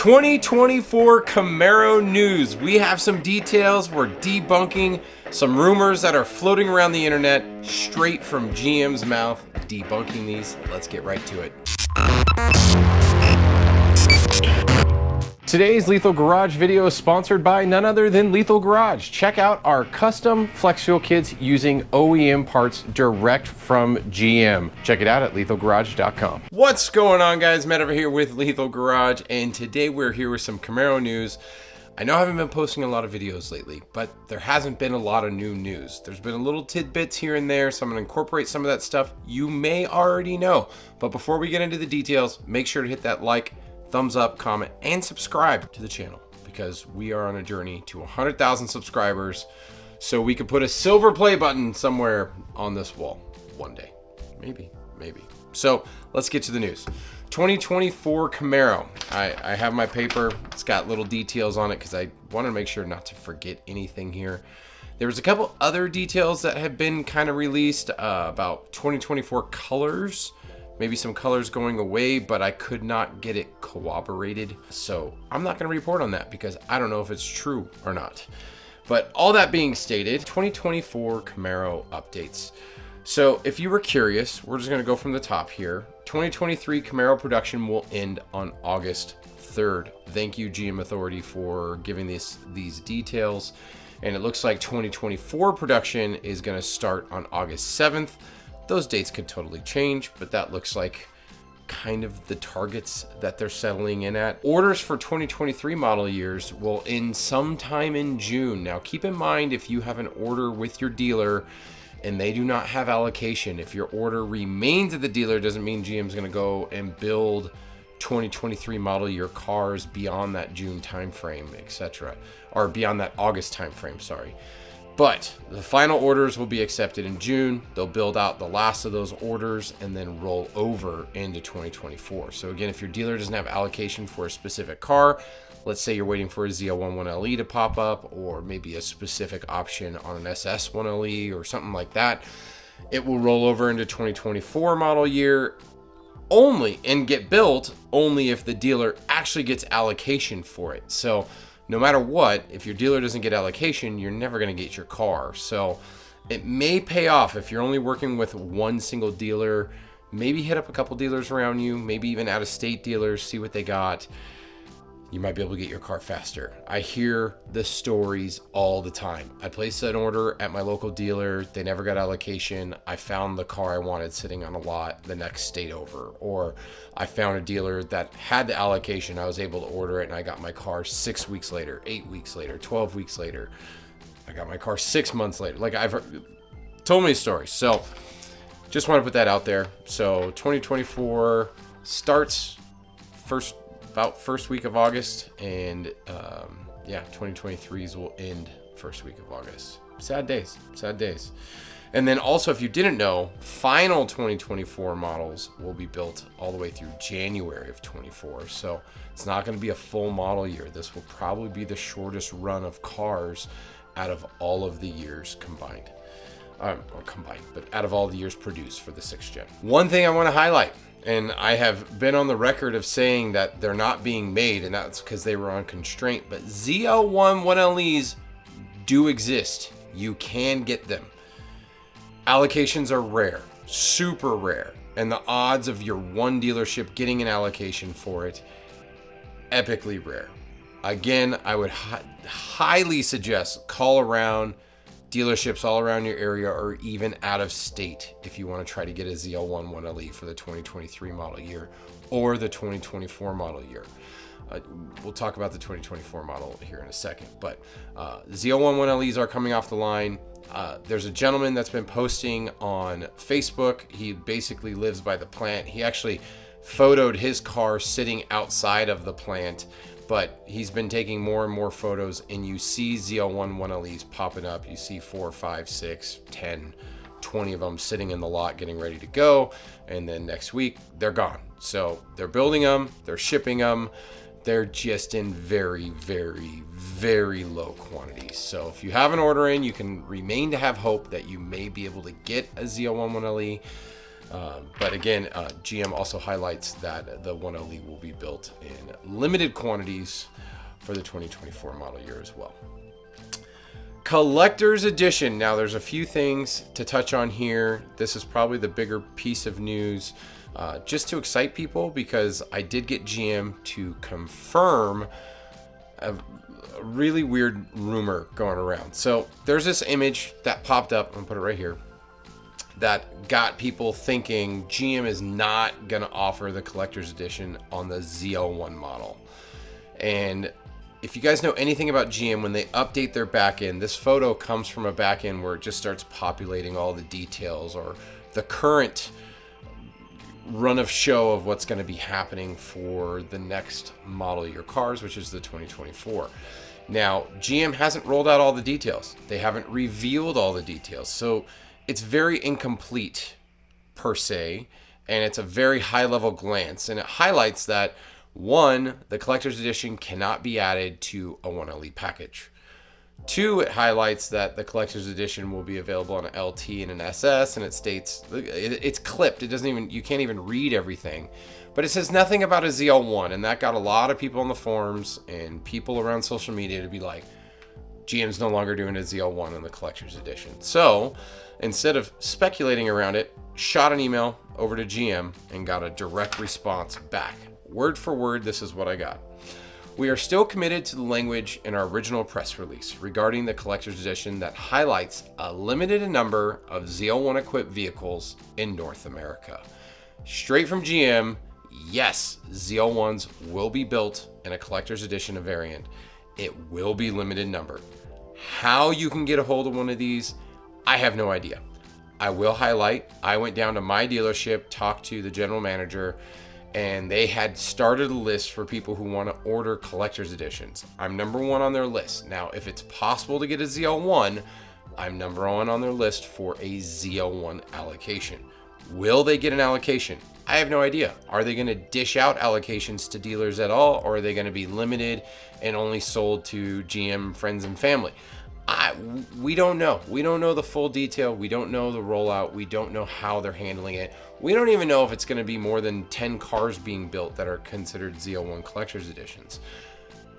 2024 Camaro news. We have some details. We're debunking some rumors that are floating around the internet straight from GM's mouth. Debunking these. Let's get right to it. Today's Lethal Garage video is sponsored by none other than Lethal Garage. Check out our custom flex fuel kits using OEM parts direct from GM. Check it out at lethalgarage.com. What's going on, guys? Matt over here with Lethal Garage, and today we're here with some Camaro news. I know I haven't been posting a lot of videos lately, but there hasn't been a lot of new news. There's been a little tidbits here and there, so I'm going to incorporate some of that stuff you may already know. But before we get into the details, make sure to hit that like, thumbs up, comment, and subscribe to the channel, because we are on a journey to 100,000 subscribers so we can put a silver play button somewhere on this wall one day. Maybe. So let's get to the news. 2024 Camaro. I have my paper. It's got little details on it because I want to make sure not to forget anything here. There was a couple other details that have been kind of released about 2024 colors. Maybe some colors going away, but I could not get it corroborated. So I'm not going to report on that because I don't know if it's true or not. But all that being stated, 2024 Camaro updates. So if you were curious, we're just going to go from the top here. 2023 Camaro production will end on August 3rd. Thank you, GM Authority, for giving these details. And it looks like 2024 production is going to start on August 7th. Those dates could totally change, but that looks like kind of the targets that they're settling in at. Orders for 2023 model years will end sometime in June. Now, keep in mind, if you have an order with your dealer and they do not have allocation, if your order remains at the dealer, doesn't mean GM's going to go and build 2023 model year cars beyond that June timeframe, etc., or beyond that August timeframe, sorry. But the final orders will be accepted in June. They'll build out the last of those orders and then roll over into 2024. So again, if your dealer doesn't have allocation for a specific car, let's say you're waiting for a Z11 Elite to pop up, or maybe a specific option on an SS1LE or something like that, it will roll over into 2024 model year only and get built only if the dealer actually gets allocation for it. So no matter what, if your dealer doesn't get allocation, you're never going to get your car. So it may pay off if you're only working with one single dealer. Maybe hit up a couple dealers around you, maybe even out-of-state dealers, see what they got. You might be able to get your car faster. I hear the stories all the time. I placed an order at my local dealer. They never got allocation. I found the car I wanted sitting on a lot the next state over. Or I found a dealer that had the allocation. I was able to order it and I got my car 6 weeks later, 8 weeks later, 12 weeks later. I got my car 6 months later. Like, I've heard, told me stories. So just want to put that out there. So 2024 starts about first week of August, and 2023's will end first week of August. Sad days. And then also, if you didn't know, final 2024 models will be built all the way through January of 24. So it's not going to be a full model year. This will probably be the shortest run of cars out of all of the years combined. But out of all the years produced for the 6th gen. One thing I want to highlight, and I have been on the record of saying that they're not being made, and that's because they were on constraint, but Z11 1LEs do exist. You can get them. Allocations are rare, super rare, and the odds of your one dealership getting an allocation for it, epically rare. Again, I would highly suggest call around dealerships all around your area or even out of state if you want to try to get a Z11 1LE for the 2023 model year or the 2024 model year. We'll talk about the 2024 model here in a second, but Z11 1LEs are coming off the line. There's a gentleman that's been posting on Facebook. He basically lives by the plant. He actually photoed his car sitting outside of the plant, but he's been taking more and more photos, and you see Z11 1LEs popping up. You see 4, 5, 6, 10, 20 of them sitting in the lot getting ready to go, and then next week they're gone. So they're building them, they're shipping them. They're just in very, very, very low quantities. So if you have an order in, you can remain to have hope that you may be able to get a Z11 1LE. But again, GM also highlights that the 1 Elite will be built in limited quantities for the 2024 model year as well. Collector's edition. Now there's a few things to touch on here. This is probably the bigger piece of news, just to excite people, because I did get GM to confirm a really weird rumor going around. So there's this image that popped up, I'm gonna put it right here, that got people thinking GM is not gonna offer the collector's edition on the Z11 model. And if you guys know anything about GM, when they update their backend, this photo comes from a backend where it just starts populating all the details or the current run of show of what's going to be happening for the next model year cars, which is the 2024. Now, GM hasn't rolled out all the details. They haven't revealed all the details. So it's very incomplete per se, and it's a very high level glance. And it highlights that, one, the collector's edition cannot be added to a 1 Elite package. Two, it highlights that the collector's edition will be available on an LT and an SS, and it states, it's clipped. It doesn't even, you can't even read everything. But it says nothing about a ZL1, and that got a lot of people on the forums and people around social media to be like, GM's no longer doing a ZL1 in the collector's edition. So instead of speculating around it, shot an email over to GM and got a direct response back. Word for word, this is what I got. We are still committed to the language in our original press release regarding the collector's edition that highlights a limited number of ZL1 equipped vehicles in North America. Straight from GM, yes, ZL1s will be built in a collector's edition variant. It will be limited number. How you can get a hold of one of these, I have no idea. I will highlight, I went down to my dealership, talked to the general manager, and they had started a list for people who want to order collector's editions. I'm number one on their list. Now, if it's possible to get a ZL1, I'm number one on their list for a ZL1 allocation. Will they get an allocation? I have no idea. Are they going to dish out allocations to dealers at all, or are they going to be limited and only sold to GM friends and family? We don't know. We don't know the full detail. We don't know the rollout. We don't know how they're handling it. We don't even know if it's going to be more than 10 cars being built that are considered ZL1 collector's editions.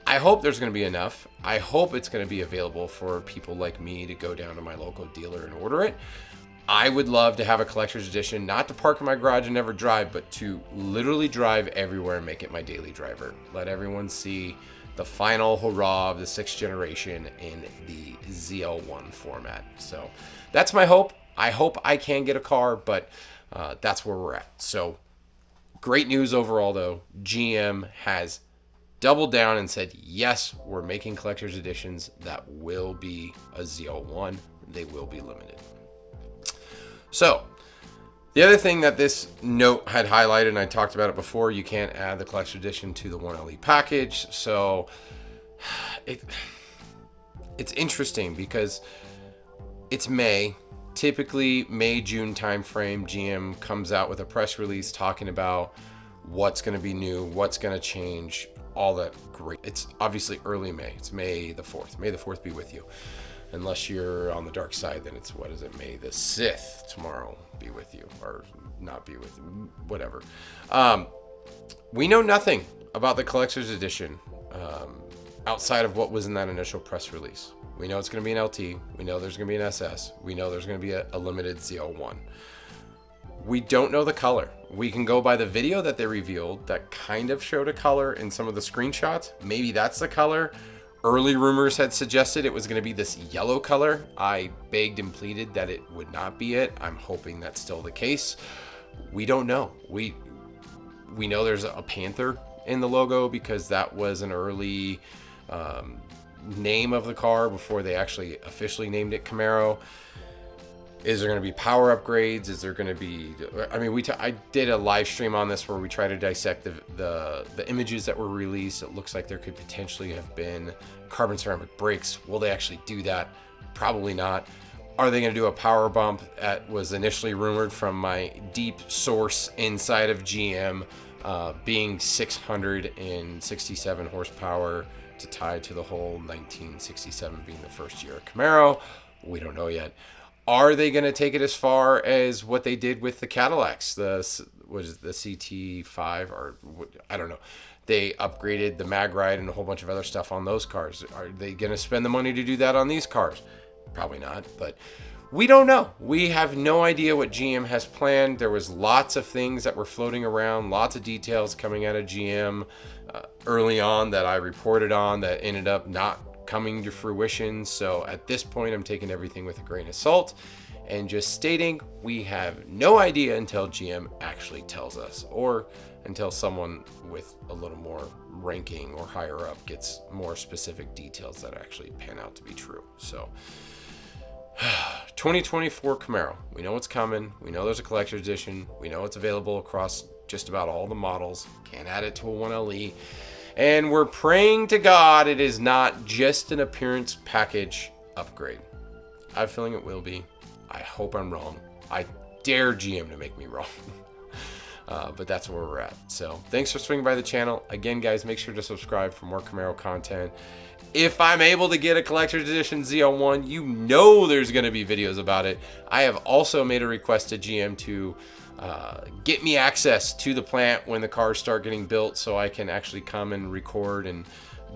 I hope there's going to be enough. I hope it's going to be available for people like me to go down to my local dealer and order it. I would love to have a collector's edition, not to park in my garage and never drive, but to literally drive everywhere and make it my daily driver. Let everyone see the final hurrah of the 6th generation in the ZL1 format. So that's my hope. I hope I can get a car, but that's where we're at. So great news overall, though. GM has doubled down and said, yes, we're making collector's editions that will be a ZL1. They will be limited. So the other thing that this note had highlighted, and I talked about it before, you can't add the collector's edition to the 1 Elite package. So it's interesting because it's May. Typically May, June timeframe, GM comes out with a press release talking about what's going to be new, what's going to change, all that great. It's obviously early May. It's May the 4th. May the 4th be with you. Unless you're on the dark side, then it's, what is it, May the 6th tomorrow be with you, or not be with you, whatever. We know nothing about the collector's edition outside of what was in that initial press release. We know it's going to be an LT. We know there's going to be an SS. We know there's going to be a limited ZL1. We don't know the color. We can go by the video that they revealed that kind of showed a color in some of the screenshots. Maybe that's the color. Early rumors had suggested it was going to be this yellow color. I begged and pleaded that it would not be it. I'm hoping that's still the case. We don't know. We know there's a panther in the logo because that was an early name of the car before they actually officially named it Camaro. Is there going to be power upgrades? Is there going to be, I mean, I did a live stream on this where we try to dissect the images that were released. It looks like there could potentially have been carbon ceramic brakes. Will they actually do that? Probably not. Are they going to do a power bump? That was initially rumored from my deep source inside of GM, being 667 horsepower to tie to the whole 1967 being the first year of Camaro. We don't know yet. Are they going to take it as far as what they did with the Cadillacs? What is it, the CT5 or I don't know. They upgraded the mag ride and a whole bunch of other stuff on those cars. Are they going to spend the money to do that on these cars? Probably not, but we don't know. We have no idea what GM has planned. There was lots of things that were floating around, lots of details coming out of GM early on that I reported on that ended up not coming to fruition. So at this point, I'm taking everything with a grain of salt and just stating we have no idea until GM actually tells us, or until someone with a little more ranking or higher up gets more specific details that actually pan out to be true. So 2024 Camaro, we know what's coming. We know there's a collector's edition. We know it's available across just about all the models. Can't add it to a 1LE. And we're praying to God it is not just an appearance package upgrade. I have a feeling it will be. I hope I'm wrong. I dare GM to make me wrong. But that's where we're at. So thanks for swinging by the channel. Again, guys, make sure to subscribe for more Camaro content. If I'm able to get a collector's edition Z01, you know there's going to be videos about it. I have also made a request to GM to get me access to the plant when the cars start getting built so I can actually come and record and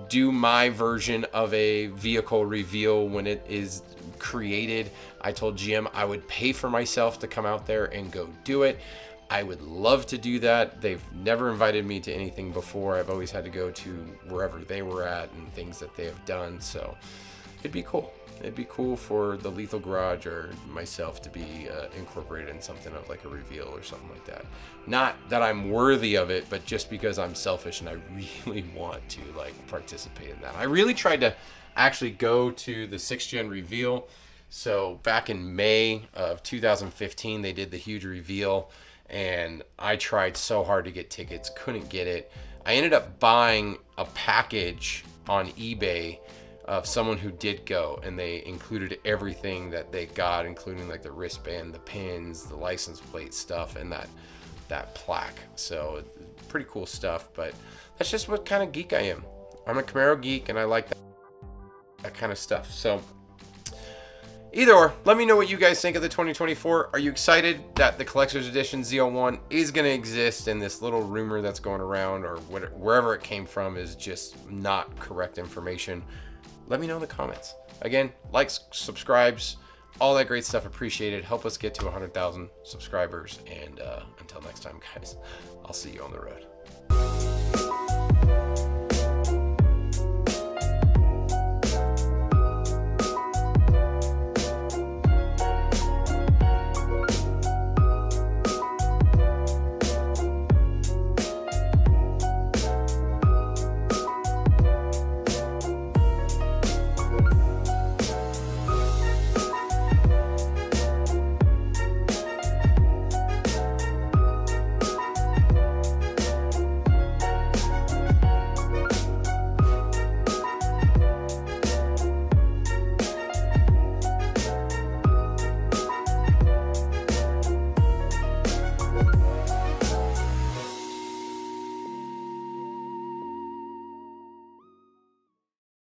do my version of a vehicle reveal when it is created. I told GM I would pay for myself to come out there and go do it. I would love to do that. They've never invited me to anything before. I've always had to go to wherever they were at and things that they have done. So it'd be cool. It'd be cool for the Lethal Garage or myself to be incorporated in something of like a reveal or something like that. Not that I'm worthy of it, but just because I'm selfish and I really want to like participate in that. I really tried to actually go to the 6th gen reveal. So back in May of 2015, they did the huge reveal. And I tried so hard to get tickets, couldn't get it. I ended up buying a package on eBay of someone who did go, and they included everything that they got, including like the wristband, the pins, the license plate stuff, and that plaque. So pretty cool stuff, but that's just what kind of geek I am. I'm a Camaro geek, and I like that kind of stuff. So either or, let me know what you guys think of the 2024. Are you excited that the collector's edition Z01 is going to exist and this little rumor that's going around or wherever it came from is just not correct information? Let me know in the comments. Again, likes, subscribes, all that great stuff appreciated. Help us get to 100,000 subscribers. And until next time, guys, I'll see you on the road.